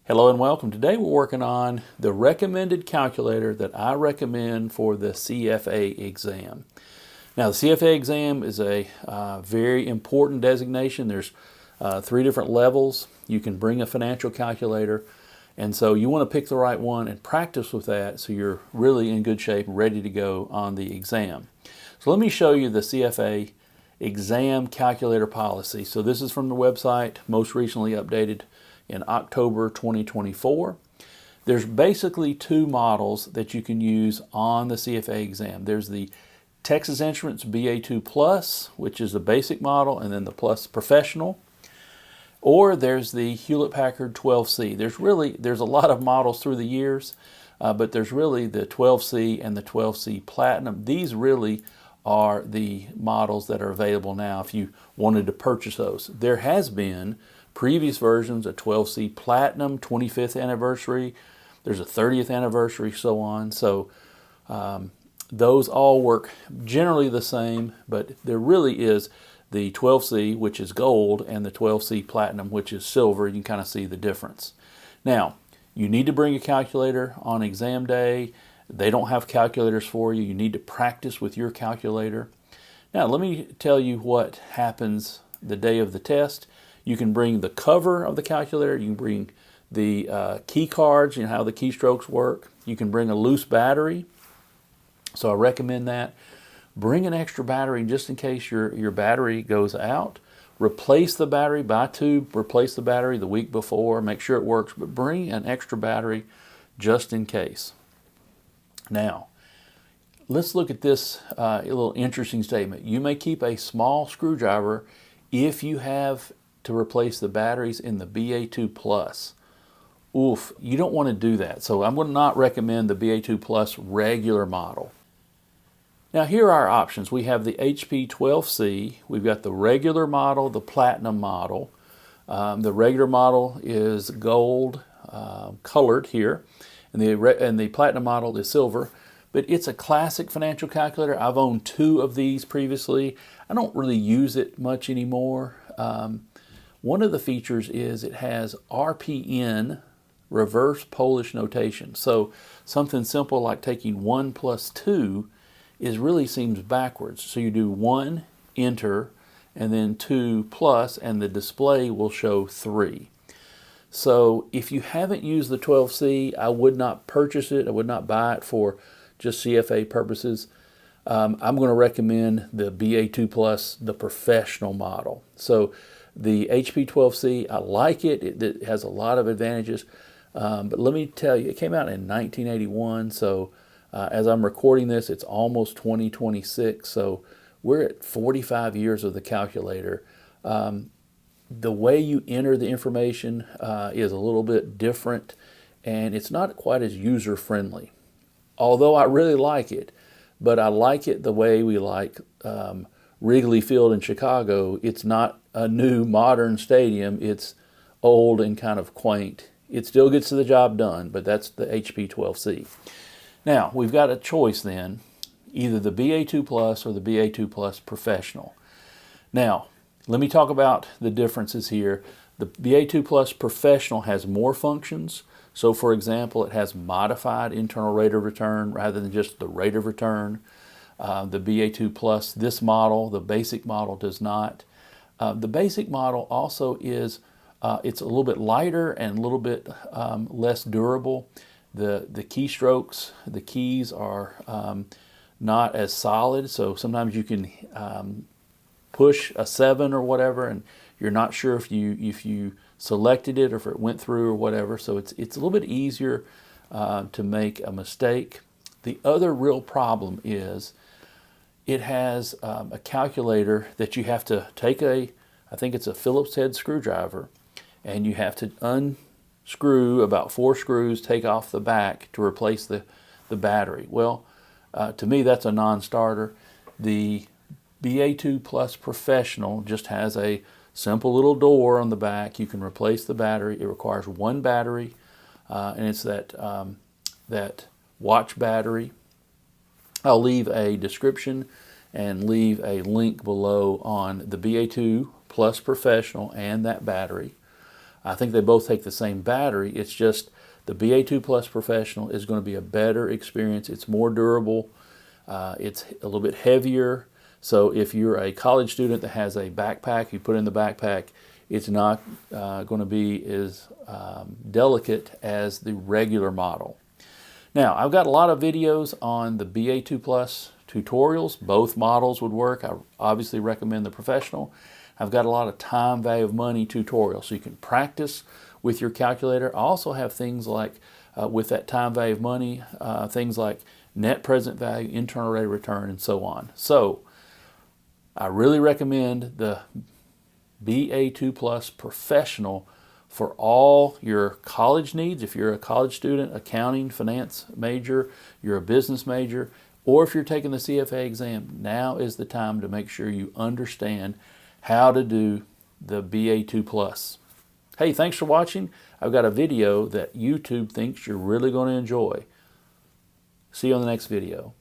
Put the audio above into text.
Hello and welcome. Today we're working on the recommended calculator that I recommend for the CFA exam. Now the CFA exam is a very important designation. There's 3 different levels. You can bring a financial calculator, and so you want to pick the right one and practice with that so you're really in good shape and ready to go on the exam. So let me show you the CFA exam calculator policy. So this is from the website, most recently updated in October 2024. There's basically 2 models that you can use on the CFA exam. There's the Texas Instruments BA2 Plus, which is the basic model, and then the Plus Professional. Or there's the Hewlett-Packard 12C. There's a lot of models through the years, but there's really the 12C and the 12C Platinum. These really are the models that are available now if you wanted to purchase those. There has been previous versions, a 12C Platinum 25th anniversary, there's a 30th anniversary, so on. So those all work generally the same, but there really is the 12C, which is gold, and the 12C Platinum, which is silver. You can kind of see the difference. Now, you need to bring a calculator on exam day. They don't have calculators for you. You need to practice with your calculator. Now, let me tell you what happens the day of the test. You can bring the cover of the calculator. You can bring the key cards, how the keystrokes work. You can bring a loose battery. So I recommend that. Bring an extra battery just in case your battery goes out. Replace the battery, buy 2, replace the battery the week before, make sure it works, but bring an extra battery just in case. Now, let's look at this a little interesting statement. You may keep a small screwdriver if you have to replace the batteries in the BA2 Plus. Oof, you don't want to do that. So I'm going to not recommend the BA2 Plus regular model. Now here are our options. We have the HP 12C, we've got the regular model, the Platinum model. The regular model is gold colored here, and the Platinum model is silver. But it's a classic financial calculator. I've owned 2 of these previously. I don't really use it much anymore. One of the features is it has RPN, reverse Polish notation. So something simple like taking 1 plus 2 really seems backwards. So you do 1, enter, and then 2 plus, and the display will show 3. So if you haven't used the 12C, I would not purchase it. I would not buy it for just CFA purposes. I'm going to recommend the BA2 Plus, the professional model. So the HP 12C, I like it. It has a lot of advantages. But let me tell you, it came out in 1981. So as I'm recording this, it's almost 2026. So we're at 45 years of the calculator. The way you enter the information is a little bit different, and it's not quite as user-friendly. Although I really like it, but I like it the way we like Wrigley Field in Chicago. It's not a new modern stadium. It's old and kind of quaint. It still gets the job done, but that's the HP 12C. Now, we've got a choice then, either the BA2 Plus or the BA2 Plus Professional. Now, let me talk about the differences here. The BA2 Plus Professional has more functions. So for example, it has modified internal rate of return rather than just the rate of return. The BA2 Plus, this model, the basic model, does not. The basic model also is, it's a little bit lighter and a little bit less durable. The keystrokes, the keys are not as solid, so sometimes you can push a 7 or whatever, and you're not sure if you selected it or if it went through or whatever. So it's a little bit easier to make a mistake. The other real problem is it has a calculator that you have to take I think it's a Phillips head screwdriver, and you have to unscrew about 4 screws, take off the back to replace the battery. Well, to me that's a non-starter. The BA2 Plus Professional just has a simple little door on the back. You can replace the battery. It requires 1 battery, and it's that watch battery. I'll leave a description and leave a link below on the BA2 Plus Professional and that battery. I think they both take the same battery. It's just the BA2 Plus Professional is going to be a better experience. It's more durable. It's a little bit heavier. So if you're a college student that has a backpack, you put it in the backpack, it's not going to be as delicate as the regular model. Now, I've got a lot of videos on the BA2 Plus tutorials. Both models would work. I obviously recommend the Professional. I've got a lot of time value of money tutorials, so you can practice with your calculator. I also have things like, with that time value of money, things like net present value, internal rate of return, and so on. So I really recommend the BA2 Plus Professional for all your college needs. If you're a college student, accounting, finance major, you're a business major, or if you're taking the CFA exam, now is the time to make sure you understand how to do the BA2 Plus. Hey, thanks for watching. I've got a video that YouTube thinks you're really going to enjoy. See you on the next video.